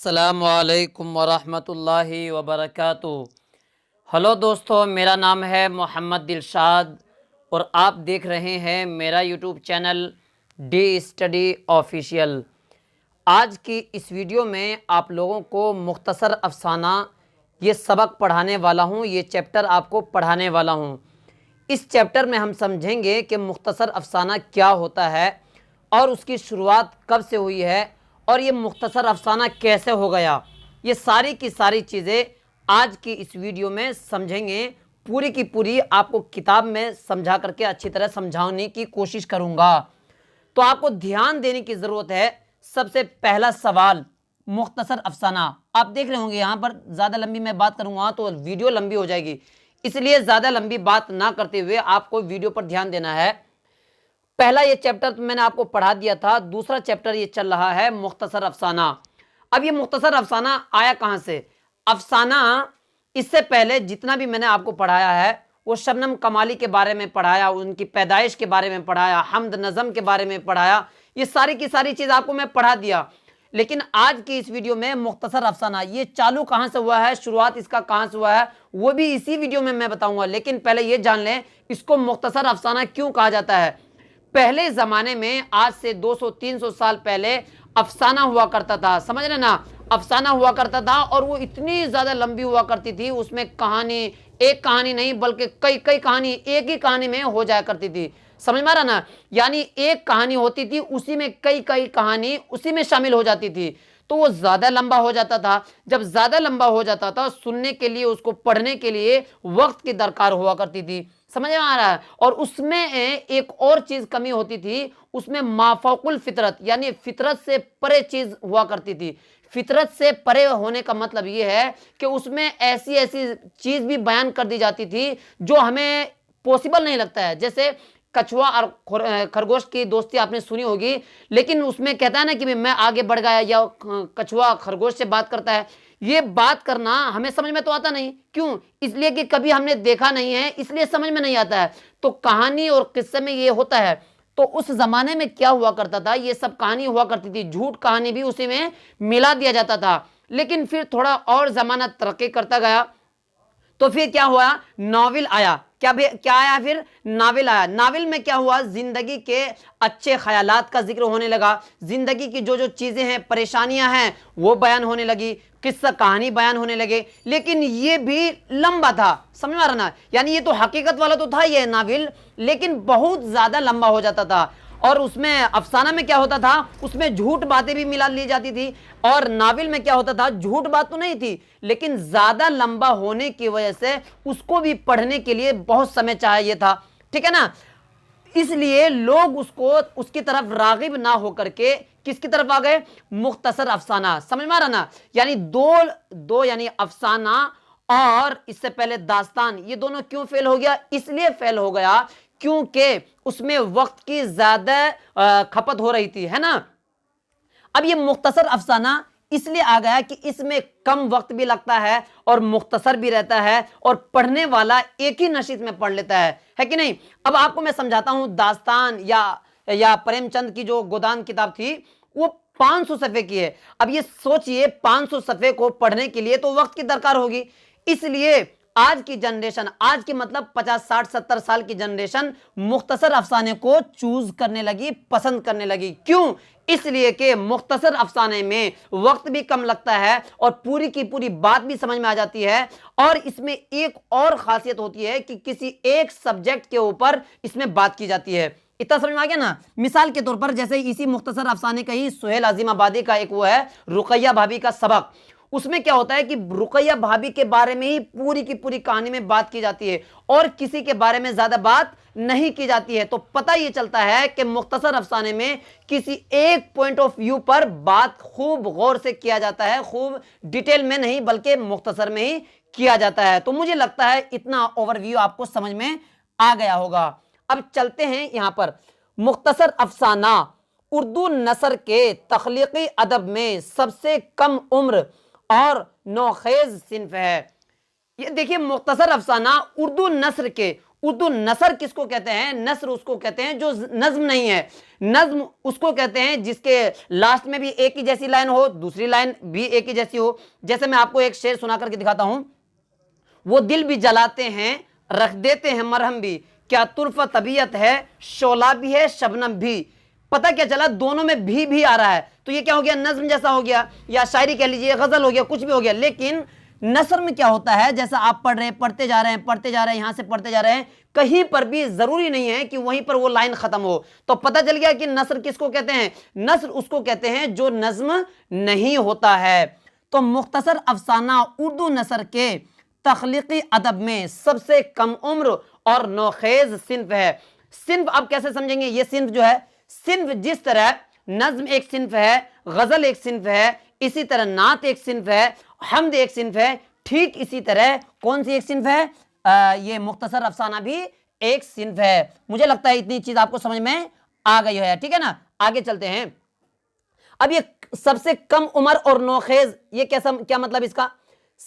السلام علیکم ورحمۃ اللہ وبرکاتہ۔ ہلو دوستو، میرا نام ہے محمد دلشاد اور آپ دیکھ رہے ہیں میرا YouTube channel D study official. آج کی اس ویڈیو میں آپ لوگوں کو مختصر افسانہ یہ سبق پڑھانے والا ہوں، یہ چیپٹر آپ کو پڑھانے والا ہوں۔ اس چیپٹر میں ہم سمجھیں گے کہ مختصر افسانہ کیا ہوتا ہے اور اس کی شروعات کب سے ہوئی ہے اور یہ مختصر افسانہ کیسے ہو گیا۔ یہ ساری کی ساری چیزیں آج کی اس ویڈیو میں سمجھیں گے، پوری کی پوری آپ کو کتاب میں سمجھا کر کے اچھی طرح سمجھانے کی کوشش کروں گا۔ تو آپ کو دھیان دینے کی ضرورت ہے۔ سب سے پہلا سوال، مختصر افسانہ۔ آپ دیکھ رہے ہوں گے یہاں پر زیادہ لمبی میں بات کروں گا تو ویڈیو لمبی ہو جائے گی، اس لیے زیادہ لمبی بات نہ کرتے ہوئے آپ کو ویڈیو پر دھیان دینا ہے۔ پہلا یہ چیپٹر میں نے آپ کو پڑھا دیا تھا، دوسرا چیپٹر یہ چل رہا ہے مختصر افسانہ۔ اب یہ مختصر افسانہ آیا کہاں سے؟ افسانہ اس سے پہلے جتنا بھی میں نے آپ کو پڑھایا ہے وہ شبنم کمالی کے بارے میں پڑھایا، ان کی پیدائش کے بارے میں پڑھایا، حمد نظم کے بارے میں پڑھایا، یہ ساری کی ساری چیز آپ کو میں پڑھا دیا۔ لیکن آج کی اس ویڈیو میں مختصر افسانہ یہ چالو کہاں سے ہوا ہے، شروعات اس کا کہاں سے ہوا ہے، وہ بھی اسی ویڈیو میں بتاؤں گا۔ لیکن پہلے یہ جان لیں اس کو مختصر افسانہ کیوں کہا جاتا ہے۔ پہلے زمانے میں، آج سے 200-300 سال پہلے افسانہ ہوا کرتا تھا، سمجھ رہے نا؟ افسانہ ہوا کرتا تھا اور وہ اتنی زیادہ لمبی ہوا کرتی تھی، اس میں کہانی ایک کہانی نہیں بلکہ کئی کہانی ایک ہی کہانی میں ہو جایا کرتی تھی، سمجھ میں رہا نا؟ یعنی ایک کہانی ہوتی تھی، اسی میں کئی کہانی اسی میں شامل ہو جاتی تھی، تو وہ زیادہ لمبا ہو جاتا تھا۔ جب زیادہ لمبا ہو جاتا تھا، سننے کے لیے، اس کو پڑھنے کے لیے وقت کی درکار ہوا کرتی تھی، سمجھ میں آ رہا ہے؟ اور اس میں ایک اور چیز کمی ہوتی تھی، اس میں مافوق الفطرت یعنی فطرت سے پرے چیز ہوا کرتی تھی۔ فطرت سے پرے ہونے کا مطلب یہ ہے کہ اس میں ایسی چیز بھی بیان کر دی جاتی تھی جو ہمیں پوسیبل نہیں لگتا ہے۔ جیسے کچھوا اور خرگوش کی دوستی آپ نے سنی ہوگی، لیکن اس میں کہتا ہے نا کہ میں آگے بڑھ گیا، یا کچھوا خرگوش سے بات کرتا ہے، یہ بات کرنا ہمیں سمجھ میں تو آتا نہیں، کیوں؟ اس لیے کہ کبھی ہم نے دیکھا نہیں ہے، اس لیے سمجھ میں نہیں آتا ہے۔ تو کہانی اور قصے میں یہ ہوتا ہے۔ تو اس زمانے میں کیا ہوا کرتا تھا، یہ سب کہانی ہوا کرتی تھی، جھوٹ کہانی بھی اسی میں ملا دیا جاتا تھا۔ لیکن پھر تھوڑا اور زمانہ ترقی کرتا گیا تو پھر کیا ہوا؟ ناول آیا۔ کیا آیا؟ پھر ناول آیا۔ ناول میں کیا ہوا؟ زندگی کے اچھے خیالات کا ذکر ہونے لگا، زندگی کی جو چیزیں ہیں، پریشانیاں ہیں، وہ بیان ہونے لگی، قصہ کہانی بیان ہونے لگے۔ لیکن یہ بھی لمبا تھا، سمجھ میں آ رہا نا؟ یعنی یہ تو حقیقت والا تو تھا یہ ناول، لیکن بہت زیادہ لمبا ہو جاتا تھا۔ اور اس میں افسانہ میں کیا ہوتا تھا، اس میں جھوٹ باتیں بھی ملا لی جاتی تھی، اور ناول میں کیا ہوتا تھا، جھوٹ بات تو نہیں تھی لیکن زیادہ لمبا ہونے کی وجہ سے اس کو بھی پڑھنے کے لیے بہت سمے چاہیے تھا، ٹھیک ہے نا؟ اس لیے لوگ اس کی طرف راغب نہ ہو کر کے کس کی طرف آ گئے؟ مختصر افسانہ، سمجھ میں آ رہا نا؟ یعنی دو یعنی افسانہ اور اس سے پہلے داستان، یہ دونوں کیوں فیل ہو گیا؟ اس لیے فیل ہو گیا کیونکہ اس میں وقت کی زیادہ کھپت ہو رہی تھی، ہے نا؟ اب یہ مختصر افسانہ اس لیے آ گیا کہ اس میں کم وقت بھی لگتا ہے اور مختصر بھی رہتا ہے، اور پڑھنے والا ایک ہی نشست میں پڑھ لیتا ہے کہ نہیں؟ اب آپ کو میں سمجھاتا ہوں، داستان یا پریم چند کی جو گودان کتاب تھی وہ 500 صفحے کی ہے۔ اب یہ سوچئے 500 صفحے کو پڑھنے کے لیے تو وقت کی درکار ہوگی، اس لیے آج کی جنریشن، آج کی مطلب 50 60 70 سال کی جنریشن مختصر افسانے کو چوز کرنے لگی، پسند کرنے لگی۔ کیوں؟ اس لیے کہ مختصر افسانے میں وقت بھی کم لگتا ہے اور پوری کی پوری بات بھی سمجھ میں آ جاتی ہے، اور اس میں ایک اور خاصیت ہوتی ہے کہ کسی ایک سبجیکٹ کے اوپر اس میں بات کی جاتی ہے۔ اتنا سمجھ میں آ گیا نا؟ مثال کے طور پر جیسے اسی مختصر افسانے کا ہی سہیل عظیم آبادی کا ایک وہ ہے رقیہ بھابی کا سبق، اس میں کیا ہوتا ہے کہ رقیہ بھابی کے بارے میں ہی پوری کی پوری کہانی میں بات کی جاتی ہے اور کسی کے بارے میں زیادہ بات نہیں کی جاتی ہے۔ تو پتہ یہ چلتا ہے کہ مختصر افسانے میں کسی ایک پوائنٹ آف ویو پر بات خوب غور سے کیا جاتا ہے، خوب ڈیٹیل میں نہیں بلکہ مختصر میں ہی کیا جاتا ہے۔ تو مجھے لگتا ہے اتنا اوور ویو آپ کو سمجھ میں آ گیا ہوگا۔ اب چلتے ہیں یہاں پر، مختصر افسانہ اردو نثر کے تخلیقی ادب میں سب سے کم عمر اور نوخیز صنف ہے۔ یہ دیکھیے، مختصر افسانہ اردو نثر کے اردو نثر کس کو کہتے ہیں؟ نثر اس کو کہتے ہیں جو نظم نہیں ہے، نظم اس کو کہتے ہیں جس کے لاسٹ میں بھی ایک ہی جیسی لائن ہو، دوسری لائن بھی ایک ہی جیسی ہو۔ جیسے میں آپ کو ایک شعر سنا کر کے دکھاتا ہوں، وہ دل بھی جلاتے ہیں رکھ دیتے ہیں مرہم بھی، کیا طرف طبیعت ہے شعلہ بھی ہے شبنم بھی۔ پتہ کیا چلا؟ دونوں میں بھی آ رہا ہے، تو یہ کیا ہو گیا؟ نظم جیسا ہو گیا، یا شاعری کہہ لیجئے، غزل ہو گیا، کچھ بھی ہو گیا۔ لیکن نثر میں کیا ہوتا ہے؟ جیسا آپ پڑھتے جا رہے ہیں، یہاں سے پڑھتے جا رہے ہیں، کہیں پر بھی ضروری نہیں ہے کہ وہیں پر وہ لائن ختم ہو۔ تو پتہ چل گیا کہ نثر کس کو کہتے ہیں؟ نثر اس کو کہتے ہیں جو نظم نہیں ہوتا ہے۔ تو مختصر افسانہ اردو نثر کے تخلیقی ادب میں سب سے کم عمر اور نوخیز صنف ہے۔ صنف اب کیسے سمجھیں گے؟ یہ صنف جو ہے، صنف جس طرح نظم ایک صنف ہے، غزل ایک صنف ہے، اسی طرح نعت ایک صنف ہے، حمد ایک صنف ہے، ٹھیک اسی طرح کون سی ایک صنف ہے؟ یہ مختصر افسانہ بھی ایک صنف ہے۔ مجھے لگتا ہے اتنی چیز آپ کو سمجھ میں آ گئی ہے، ٹھیک ہے نا؟ آگے چلتے ہیں۔ اب یہ سب سے کم عمر اور نوخیز، یہ کیا مطلب اس کا؟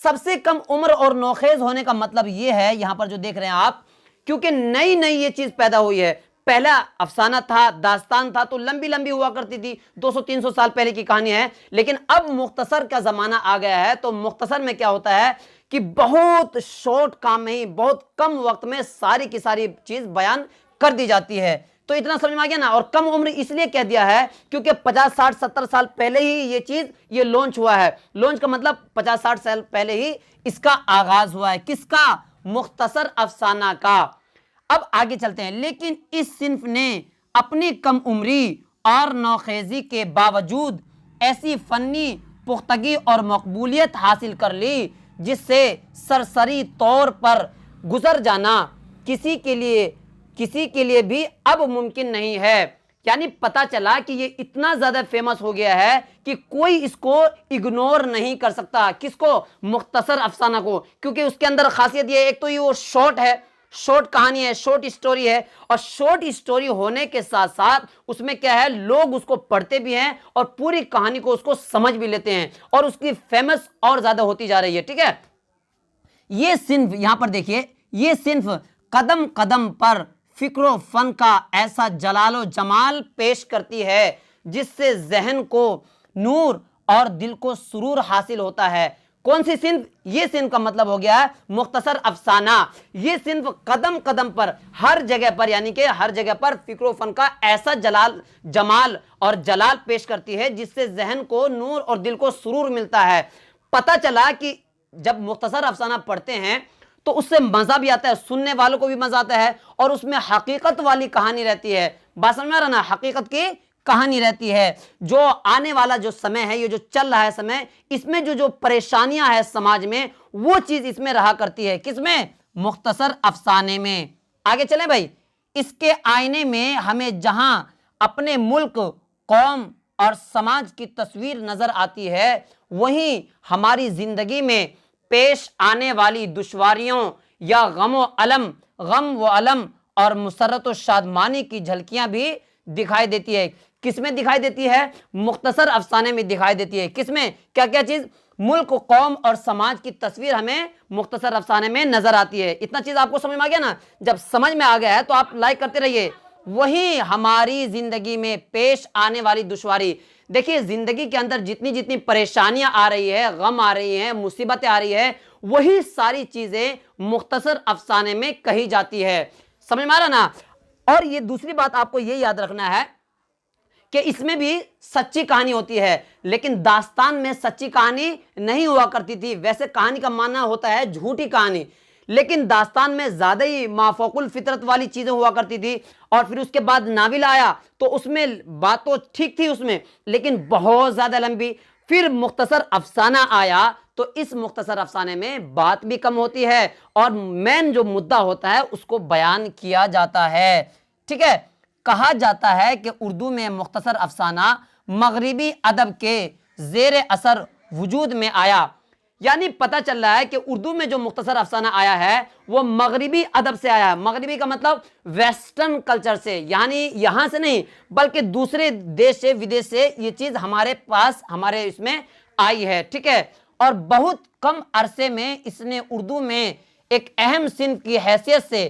سب سے کم عمر اور نوخیز ہونے کا مطلب یہ ہے، یہاں پر جو دیکھ رہے ہیں آپ، کیونکہ نئی یہ چیز پیدا ہوئی ہے۔ پہلا افسانہ تھا، داستان تھا، تو لمبی ہوا کرتی تھی، 200-300 سال پہلے کی کہانی ہے۔ لیکن اب مختصر کا زمانہ آ گیا ہے، تو مختصر میں کیا ہوتا ہے کہ بہت شارٹ کام میں ہی، بہت کم وقت میں ساری کی ساری چیز بیان کر دی جاتی ہے۔ تو اتنا سمجھ میں آ گیا نا؟ اور کم عمر اس لیے کہہ دیا ہے کیونکہ 50-60-70 سال پہلے ہی یہ چیز لانچ ہوا ہے۔ لانچ کا مطلب 50-60 سال پہلے ہی اس کا آغاز ہوا ہے۔ کس کا؟ مختصر افسانہ کا۔ اب آگے چلتے ہیں۔ لیکن اس صنف نے اپنی کم عمری اور نوخیزی کے باوجود ایسی فنی پختگی اور مقبولیت حاصل کر لی جس سے سرسری طور پر گزر جانا کسی کے لیے بھی اب ممکن نہیں ہے۔ یعنی پتہ چلا کہ یہ اتنا زیادہ فیمس ہو گیا ہے کہ کوئی اس کو اگنور نہیں کر سکتا۔ کس کو؟ مختصر افسانہ کو، کیونکہ اس کے اندر خاصیت یہ ہے، ایک تو یہ وہ شارٹ ہے، شارٹ کہانی ہے، شارٹ اسٹوری ہے، اور شارٹ اسٹوری ہونے کے ساتھ ساتھ اس میں کیا ہے، لوگ اس کو پڑھتے بھی ہیں اور پوری کہانی کو اس کو سمجھ بھی لیتے ہیں، اور اس کی فیمس اور زیادہ ہوتی جا رہی ہے، ٹھیک ہے؟ یہ صنف یہاں پر دیکھیے، یہ صنف قدم قدم پر فکر و فن کا ایسا جلال و جمال پیش کرتی ہے جس سے ذہن کو نور اور دل کو سرور حاصل ہوتا ہے۔ کون سی صنف؟ یہ صنف کا مطلب ہو گیا مختصر افسانہ۔ یہ صنف قدم قدم پر، ہر جگہ پر، یعنی کہ ہر جگہ پر فکر و فن کا ایسا جمال اور جلال پیش کرتی ہے جس سے ذہن کو نور اور دل کو سرور ملتا ہے۔ پتہ چلا کہ جب مختصر افسانہ پڑھتے ہیں تو اس سے مزہ بھی آتا ہے، سننے والوں کو بھی مزہ آتا ہے، اور اس میں حقیقت والی کہانی رہتی ہے۔ بات سمجھ میں آ رہا نا؟ حقیقت کی کہانی رہتی ہے۔ جو آنے والا جو سمے ہے، یہ جو چل رہا ہے سمے، اس میں جو پریشانیاں ہیں سماج میں، وہ چیز اس میں رہا کرتی ہے۔ کس میں؟ مختصر افسانے میں۔ آگے چلیں بھائی۔ اس کے آئینے میں ہمیں جہاں اپنے ملک، قوم اور سماج کی تصویر نظر آتی ہے، وہیں ہماری زندگی میں پیش آنے والی دشواریوں یا غم و علم اور مسرت و شادمانی کی جھلکیاں بھی دکھائی دیتی ہے۔ کس میں دکھائی دیتی ہے؟ مختصر افسانے میں دکھائی دیتی ہے۔ کس میں؟ کیا کیا چیز؟ ملک، قوم اور سماج کی تصویر ہمیں مختصر افسانے میں نظر آتی ہے۔ اتنا چیز آپ کو سمجھ میں آ گیا نا؟ جب سمجھ میں آ گیا ہے تو آپ لائک کرتے رہیے۔ وہی ہماری زندگی میں پیش آنے والی دشواری، دیکھیے زندگی کے اندر جتنی پریشانیاں آ رہی ہے، غم آ رہی ہیں، مصیبتیں آ رہی ہے، وہی ساری چیزیں مختصر افسانے میں کہی جاتی ہے۔ سمجھ میں آ رہا نا؟ اور یہ دوسری بات آپ کو یہ یاد رکھنا ہے کہ اس میں بھی سچی کہانی ہوتی ہے، لیکن داستان میں سچی کہانی نہیں ہوا کرتی تھی۔ ویسے کہانی کا معنی ہوتا ہے جھوٹی کہانی، لیکن داستان میں زیادہ ہی مافوق الفطرت والی چیزیں ہوا کرتی تھی۔ اور پھر اس کے بعد ناول آیا تو اس میں بات تو ٹھیک تھی اس میں، لیکن بہت زیادہ لمبی۔ پھر مختصر افسانہ آیا تو اس مختصر افسانے میں بات بھی کم ہوتی ہے اور مین جو مدعا ہوتا ہے اس کو بیان کیا جاتا ہے، ٹھیک ہے؟ کہا جاتا ہے کہ اردو میں مختصر افسانہ مغربی ادب کے زیر اثر وجود میں آیا۔ یعنی پتہ چل رہا ہے کہ اردو میں جو مختصر افسانہ آیا ہے وہ مغربی ادب سے آیا ہے۔ مغربی کا مطلب ویسٹرن کلچر سے، یعنی یہاں سے نہیں بلکہ دوسرے دیش سے، ودیش سے یہ چیز ہمارے پاس، ہمارے اس میں آئی ہے، ٹھیک ہے؟ اور بہت کم عرصے میں اس نے اردو میں ایک اہم صنف کی حیثیت سے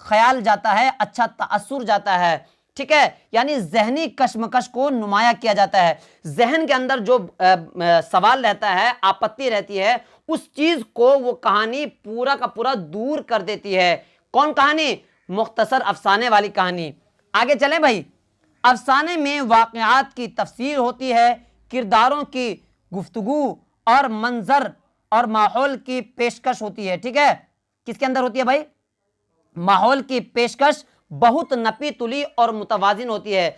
خیال جاتا ہے، اچھا تاثر جاتا ہے، ٹھیک ہے، یعنی ذہنی کشمکش کو نمایاں کیا جاتا ہے۔ ذہن کے اندر جو سوال رہتا ہے، آپتی رہتی ہے، اس چیز کو وہ کہانی پورا کا پورا دور کر دیتی ہے۔ کون کہانی؟ مختصر افسانے والی کہانی۔ آگے چلیں بھائی، افسانے میں واقعات کی تفسیر ہوتی ہے، کرداروں کی گفتگو اور منظر اور ماحول کی پیشکش ہوتی ہے، ٹھیک ہے۔ کس کے اندر ہوتی ہے بھائی؟ ماحول کی پیشکش بہت نپی تلی اور متوازن ہوتی ہے۔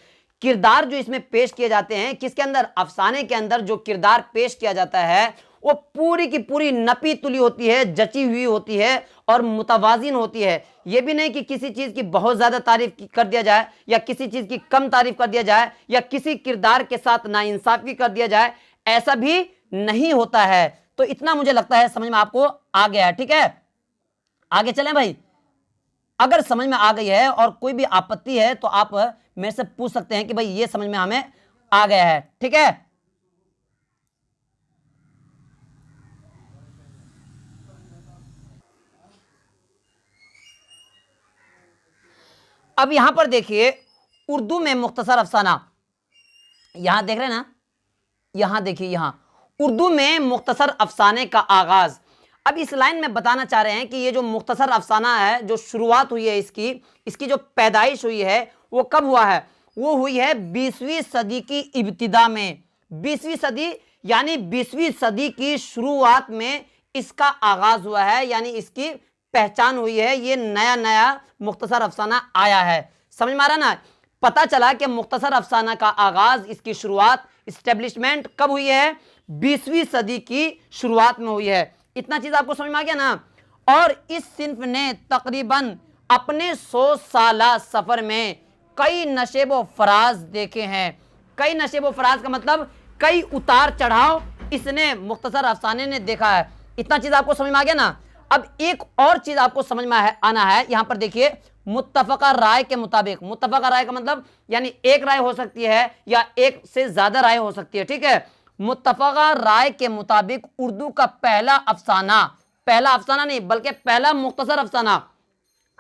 کردار جو اس میں پیش کیے جاتے ہیں، کس کے اندر؟ افسانے کے اندر جو کردار پیش کیا جاتا ہے وہ پوری کی پوری نپی تلی ہوتی ہے، جچی ہوئی ہوتی ہے اور متوازن ہوتی ہے۔ یہ بھی نہیں کہ کسی چیز کی بہت زیادہ تعریف کر دیا جائے یا کسی چیز کی کم تعریف کر دیا جائے یا کسی کردار کے ساتھ ناانصافی کر دیا جائے، ایسا بھی نہیں ہوتا ہے۔ تو اتنا مجھے لگتا ہے سمجھ میں آپ کو آ گیا ہے، ٹھیک ہے۔ آگے چلیں بھائی، اگر سمجھ میں آ گئی ہے اور کوئی بھی آپتی ہے تو آپ میرے سے پوچھ سکتے ہیں کہ بھائی یہ سمجھ میں ہمیں آ گیا ہے، ٹھیک ہے۔ اب یہاں پر دیکھیے، اردو میں مختصر افسانہ، یہاں دیکھ رہے ہیں نا، یہاں دیکھیے، یہاں اردو میں مختصر افسانے کا آغاز۔ اب اس لائن میں بتانا چاہ رہے ہیں کہ یہ جو مختصر افسانہ ہے، جو شروعات ہوئی ہے اس کی جو پیدائش ہوئی ہے وہ کب ہوا ہے؟ وہ ہوئی ہے 20ویں صدی کی ابتدا میں۔ 20ویں صدی یعنی 20ویں صدی کی شروعات میں اس کا آغاز ہوا ہے، یعنی اس کی پہچان ہوئی ہے، یہ نیا نیا مختصر افسانہ آیا ہے۔ سمجھ میں آ رہا نا؟ پتہ چلا کہ مختصر افسانہ کا آغاز، اس کی شروعات، اسٹیبلشمنٹ کب ہوئی ہے؟ 20ویں صدی کی شروعات میں ہوئی ہے۔ اتنا چیز آپ کو سمجھ میں آ گیا نا؟ اور اس صنف نے تقریباً اپنے 100 سالہ سفر میں کئی نشیب و فراز دیکھے ہیں۔ کئی نشیب و فراز کا مطلب کئی اتار چڑھاؤ اس نے مختصر افسانے نے دیکھا ہے۔ اتنا چیز آپ کو سمجھ میں آ گیا نا؟ اب ایک اور چیز آپ کو سمجھ میں آنا ہے، یہاں پر دیکھیے، متفقہ رائے کے مطابق۔ متفقہ رائے کا مطلب یعنی ایک رائے ہو سکتی ہے یا ایک سے زیادہ رائے ہو سکتی ہے، ٹھیک ہے۔ متفقہ رائے کے مطابق اردو کا پہلا افسانہ نہیں بلکہ پہلا مختصر افسانہ،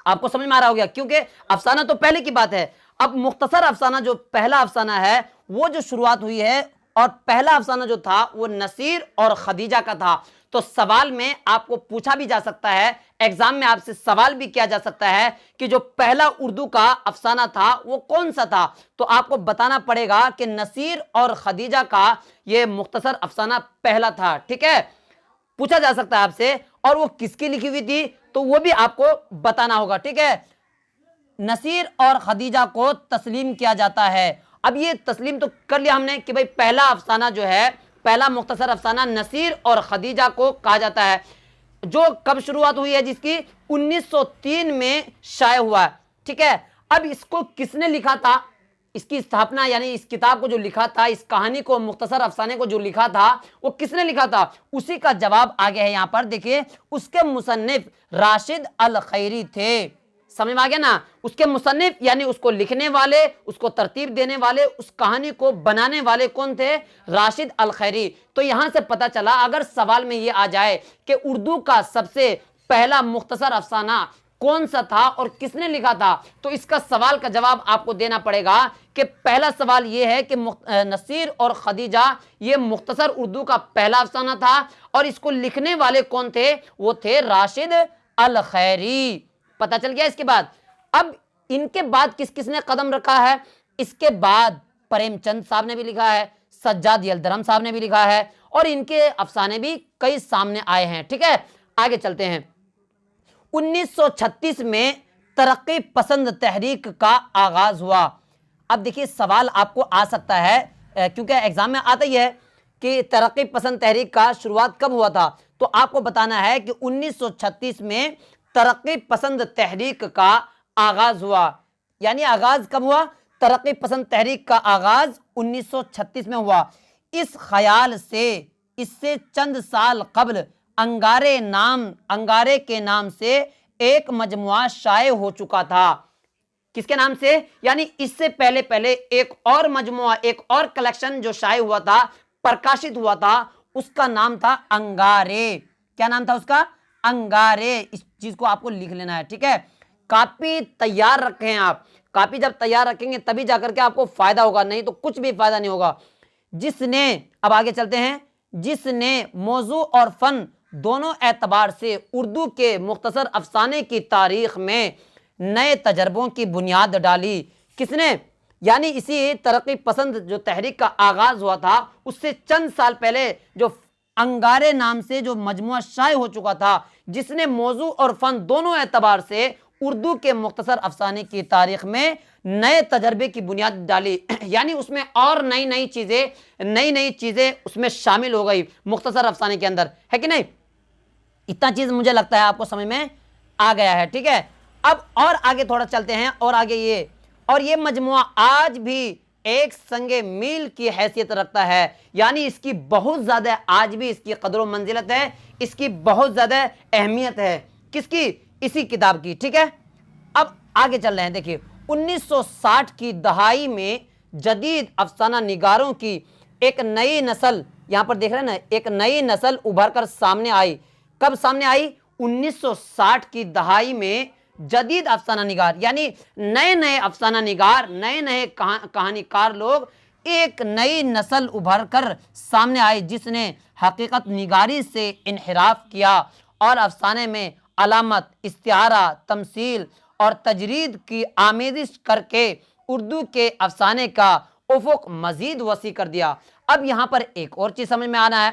آپ کو سمجھ میں آ رہا ہو گیا، کیونکہ افسانہ تو پہلے کی بات ہے۔ اب مختصر افسانہ جو پہلا افسانہ ہے وہ جو شروعات ہوئی ہے، اور پہلا افسانہ جو تھا وہ نصیر اور خدیجہ کا تھا۔ تو سوال میں آپ کو پوچھا بھی جا سکتا ہے، ایگزام میں آپ سے سوال بھی کیا جا سکتا ہے کہ جو پہلا اردو کا افسانہ تھا وہ کون سا تھا؟ تو آپ کو بتانا پڑے گا کہ نصیر اور خدیجہ کا یہ مختصر افسانہ پہلا تھا، ٹھیک ہے۔ پوچھا جا سکتا ہے آپ سے، اور وہ کس کی لکھی ہوئی تھی تو وہ بھی آپ کو بتانا ہوگا، ٹھیک ہے۔ نصیر اور خدیجہ کو تسلیم کیا جاتا ہے۔ اب یہ تسلیم تو کر لیا ہم نے کہ بھئی پہلا افسانہ جو ہے، پہلا مختصر افسانہ نصیر اور خدیجہ کو کہا جاتا ہے، جو کب شروعات ہوئی ہے؟ جس کی 1903 میں شائع ہوا ہے، ٹھیک ہے۔ اب اس کو کس نے لکھا تھا؟ اس کی استھاپنا یعنی اس کتاب کو جو لکھا تھا، اس کہانی کو، مختصر افسانے کو جو لکھا تھا، وہ کس نے لکھا تھا؟ اسی کا جواب آگے ہے یہاں پر دیکھیے، اس کے مصنف راشد الخیری تھے۔ سمجھ میں آ گیا نا؟ اس کے مصنف یعنی اس کو لکھنے والے، اس کو ترتیب دینے والے، اس کہانی کو بنانے والے کون تھے؟ راشد الخیری۔ تو یہاں سے پتہ چلا، اگر سوال میں یہ آ جائے کہ اردو کا سب سے پہلا مختصر افسانہ کون سا تھا اور کس نے لکھا تھا، تو اس کا سوال کا جواب آپ کو دینا پڑے گا کہ پہلا سوال یہ ہے کہ نصیر اور خدیجہ یہ مختصر اردو کا پہلا افسانہ تھا، اور اس کو لکھنے والے کون تھے؟ وہ تھے راشد الخیری۔ پتہ چل گیا اس کے بعد؟ اب ان کے بعد کس کس نے قدم رکھا ہے؟ اس کے بعد پریم چند صاحب نے بھی لکھا ہے، سجاد یلدرم صاحب نے بھی لکھا ہے، اور ان کے افسانے بھی کئی سامنے آئے ہیں، ٹھیک ہے۔ آگے چلتے ہیں۔ 1936 میں ترقی پسند تحریک کا آغاز ہوا۔ اب دیکھیے سوال آپ کو آ سکتا ہے، کیونکہ ایگزام میں آتا ہی ہے کہ ترقی پسند تحریک کا شروعات کب ہوا تھا، تو آپ کو بتانا ہے کہ 1936 میں ترقی پسند تحریک کا آغاز ہوا۔ یعنی آغاز کب ہوا؟ ترقی پسند تحریک کا آغاز 1936 میں ہوا۔ اس خیال سے اس سے چند سال قبل انگارے کے نام سے ایک مجموعہ شائع ہو چکا تھا۔ کس کے نام سے؟ یعنی اس سے پہلے ایک اور مجموعہ، ایک اور کلیکشن جو شائع ہوا تھا، پرکاشت ہوا تھا، اس کا نام تھا انگارے۔ کیا نام تھا اس کا؟ انگارے۔ اس چیز کو آپ کو لکھ لینا ہے، ٹھیک ہے۔ کاپی تیار رکھیں آپ، کاپی جب تیار رکھیں گے تبھی جا کر کے آپ کو فائدہ ہوگا، نہیں تو کچھ بھی فائدہ نہیں ہوگا۔ جس نے، اب آگے چلتے ہیں، جس نے موضوع اور فن دونوں اعتبار سے اردو کے مختصر افسانے کی تاریخ میں نئے تجربوں کی بنیاد ڈالی۔ کس نے؟ یعنی اسی ترقی پسند جو تحریک کا آغاز ہوا تھا اس سے چند سال پہلے جو انگارے نام سے جو مجموعہ شائع ہو چکا تھا، جس نے موضوع اور فن دونوں اعتبار سے اردو کے مختصر افسانے کی تاریخ میں نئے تجربے کی بنیاد ڈالی، یعنی اس میں اور نئی نئی چیزیں اس میں شامل ہو گئی مختصر افسانے کے اندر، ہے کہ نہیں؟ اتنا چیز مجھے لگتا ہے آپ کو سمجھ میں آ گیا ہے، ٹھیک ہے۔ اب اور آگے تھوڑا چلتے ہیں، اور آگے یہ مجموعہ آج بھی ایک سنگ میل کی حیثیت رکھتا ہے، یعنی اس کی بہت زیادہ آج بھی اس کی قدر و منزلت ہے، اس کی بہت زیادہ اہمیت ہے، کس کی؟ اسی کتاب کی، ٹھیک ہے۔ اب آگے چل رہے ہیں، دیکھیے 1960 کی دہائی میں جدید افسانہ نگاروں کی ایک نئی نسل، یہاں پر دیکھ رہے ہیں نا، ایک نئی نسل ابھر کر سامنے آئی۔ کب سامنے آئی؟ 1960 کی دہائی میں جدید افسانہ نگار، یعنی نئے افسانہ نگار، نئے کہانی کار لوگ، ایک نئی نسل ابھر کر سامنے آئی جس نے حقیقت نگاری سے انحراف کیا اور افسانے میں علامت، استعارہ، تمثیل اور تجرید کی آمیزش کر کے اردو کے افسانے کا افق مزید وسیع کر دیا۔ اب یہاں پر ایک اور چیز سمجھ میں آنا ہے،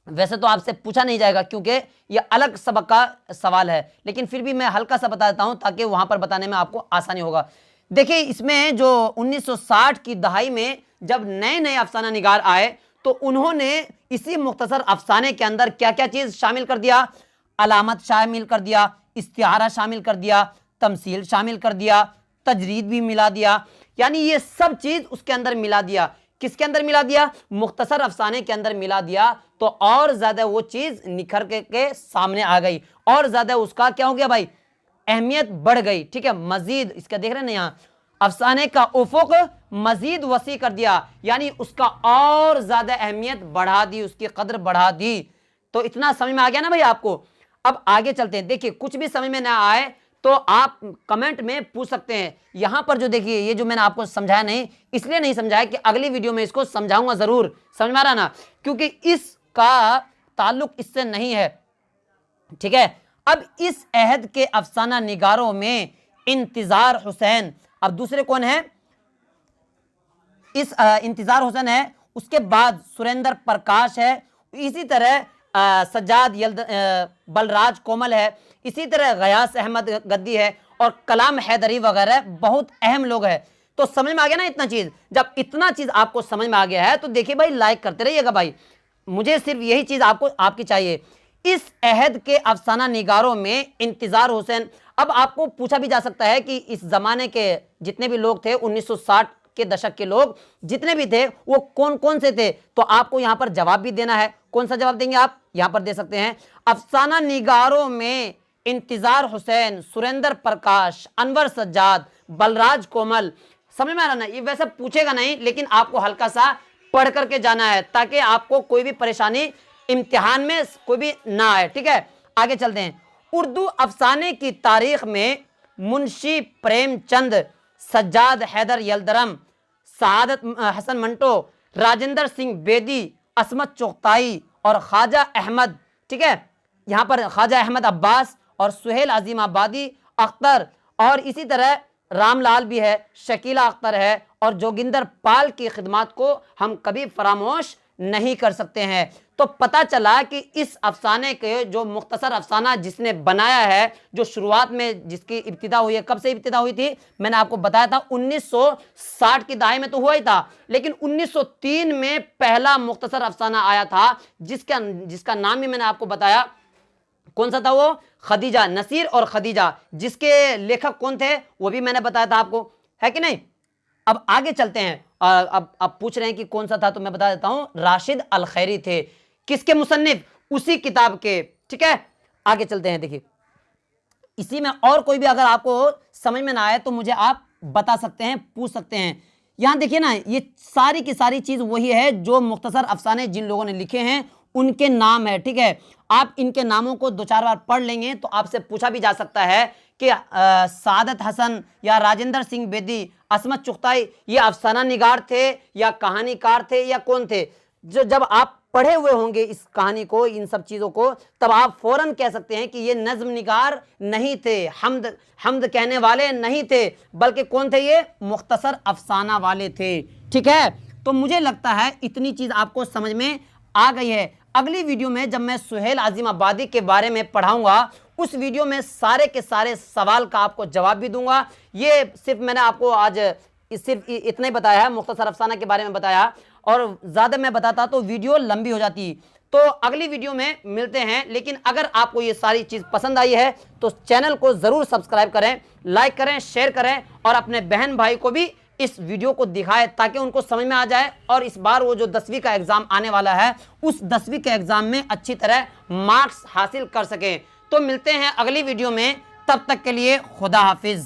ویسے تو آپ سے پوچھا نہیں جائے گا کیونکہ یہ الگ سبق کا سوال ہے، لیکن پھر بھی میں ہلکا سا بتا دیتا ہوں تاکہ وہاں پر بتانے میں آپ کو آسانی ہوگا۔ دیکھیں اس میں جو 1960 کی دہائی میں جب نئے افسانہ نگار آئے تو انہوں نے اسی مختصر افسانے کے اندر کیا کیا چیز شامل کر دیا؟ علامت شامل کر دیا، استعارہ شامل کر دیا، تمثیل شامل کر دیا، تجرید بھی ملا دیا، یعنی یہ سب چیز اس کے اندر ملا دیا۔ کس کے اندر ملا دیا؟ مختصر افسانے کے اندر ملا دیا، تو اور زیادہ وہ چیز نکھر کے سامنے آ گئی، اور زیادہ اس کا کیا ہو گیا بھائی؟ اہمیت بڑھ گئی، ٹھیک ہے۔ مزید اس کا دیکھ رہے ہیں نا یہاں، افسانے کا افق مزید وسیع کر دیا، یعنی اس کا اور زیادہ اہمیت بڑھا دی، اس کی قدر بڑھا دی۔ تو اتنا سمجھ میں آ گیا نا بھائی آپ کو؟ اب آگے چلتے ہیں، دیکھیے کچھ بھی سمجھ میں نہ آئے تو آپ کمنٹ میں پوچھ سکتے ہیں۔ یہاں پر جو دیکھیے یہ جو میں نے آپ کو سمجھایا نہیں، اس لیے نہیں سمجھایا کہ اگلی ویڈیو میں اس کو سمجھاؤں گا ضرور، سمجھ میں آ رہا نا، کیونکہ اس کا تعلق اس سے نہیں ہے، ٹھیک ہے۔ اب اس عہد کے افسانہ نگاروں میں انتظار حسین، اب دوسرے کون ہیں؟ اس انتظار حسین ہے، اس کے بعد سریندر پرکاش ہے، اسی طرح سجاد بلراج کومل ہے، اسی طرح غیاث احمد گدی ہے، اور کلام حیدری وغیرہ بہت اہم لوگ ہیں۔ تو سمجھ میں آ گیا نا اتنا چیز؟ جب اتنا چیز آپ کو سمجھ میں آ گیا ہے تو دیکھیے بھائی لائک کرتے رہیے گا بھائی، مجھے صرف یہی چیز آپ کی چاہیے۔ اس عہد کے افسانہ نگاروں میں انتظار حسین، اب آپ کو پوچھا بھی جا سکتا ہے کہ اس زمانے کے جتنے بھی لوگ تھے، 1960 کے دشک کے لوگ جتنے بھی تھے وہ کون سے تھے، تو آپ کو یہاں پر جواب بھی دینا ہے۔ کون سا جواب دیں گے آپ؟ یہاں پر دے سکتے ہیں، افسانہ نگاروں میں انتظار حسین، سریندر پرکاش، انور سجاد، بلراج کومل۔ سمجھ میں آ رہا نا؟ یہ ویسے پوچھے گا نہیں لیکن آپ کو ہلکا سا پڑھ کر کے جانا ہے تاکہ آپ کو کوئی بھی پریشانی امتحان میں کوئی بھی نہ آئے، ٹھیک ہے۔ آگے چلتے ہیں، اردو افسانے کی تاریخ میں منشی پریم چند، سجاد حیدر یلدرم، سعادت حسن منٹو، راجندر سنگھ بیدی، عصمت چغتائی اور خواجہ احمد، ٹھیک ہے، یہاں پر خواجہ احمد عباس اور سہیل عظیم آبادی، اختر، اور اسی طرح رام لال بھی ہے، شکیلہ اختر ہے، اور جوگندر پال کی خدمات کو ہم کبھی فراموش نہیں کر سکتے ہیں۔ تو پتہ چلا کہ اس افسانے کے جو مختصر افسانہ جس نے بنایا ہے، جو شروعات میں جس کی ابتدا ہوئی ہے، کب سے ابتدا ہوئی تھی؟ میں نے آپ کو بتایا تھا 1960 کی دہائی میں تو ہوا ہی تھا، لیکن 1903 میں پہلا مختصر افسانہ آیا تھا جس کا نام بھی میں نے آپ کو بتایا، کون سا تھا وہ؟ خدیجہ، نصیر اور خدیجہ، جس کے لیکھک کون تھے وہ بھی میں نے بتایا تھا آپ کو، ہے کہ نہیں؟ اب آگے چلتے ہیں، اب پوچھ رہے ہیں کہ کون سا تھا، تو میں بتا دیتا ہوں، راشد الخیری تھے۔ کس کے مصنف؟ اسی کتاب کے، ٹھیک ہے۔ آگے چلتے ہیں، دیکھیے اسی میں اور کوئی بھی اگر آپ کو سمجھ میں نہ آئے تو مجھے آپ بتا سکتے ہیں، پوچھ سکتے ہیں۔ یہاں دیکھیے نا، یہ ساری کی ساری چیز وہی ہے جو مختصر افسانے جن لوگوں نے لکھے ہیں ان کے نام ہے، ٹھیک ہے۔ آپ ان کے ناموں کو دو چار بار پڑھ لیں گے تو آپ سے پوچھا بھی جا سکتا ہے کہ سعادت حسن یا راجندر سنگھ بیدی، عصمت چغتائی یہ افسانہ نگار تھے یا کہانی کار تھے یا کون تھے؟ جب آپ پڑھے ہوئے ہوں گے اس کہانی کو، ان سب چیزوں کو، تب آپ فوراً کہہ سکتے ہیں کہ یہ نظم نگار نہیں تھے، حمد کہنے والے نہیں تھے، بلکہ کون تھے؟ یہ مختصر افسانہ والے تھے، ٹھیک ہے؟ تو مجھے لگتا ہے اتنی چیز آپ کو سمجھ میں آ گئی ہے۔ اگلی ویڈیو میں جب میں سہیل عظیم آبادی کے بارے میں پڑھاؤں گا، اس ویڈیو میں سارے کے سارے سوال کا آپ کو جواب بھی دوں گا۔ یہ صرف میں نے آپ کو آج صرف اتنا ہی بتایا ہے، مختصر افسانہ کے بارے میں بتایا، اور زیادہ میں بتاتا تو ویڈیو لمبی ہو جاتی۔ تو اگلی ویڈیو میں ملتے ہیں، لیکن اگر آپ کو یہ ساری چیز پسند آئی ہے تو چینل کو ضرور سبسکرائب کریں، لائک کریں، شیئر کریں، اور اپنے بہن بھائی کو بھی اس ویڈیو کو دکھائیں تاکہ ان کو سمجھ میں آ جائے، اور اس بار وہ جو 10ویں کا ایگزام آنے والا ہے اس 10ویں کے ایگزام میں اچھی طرح مارکس حاصل کر سکیں۔ تو ملتے ہیں اگلی ویڈیو میں، تب تک کے لیے خدا حافظ۔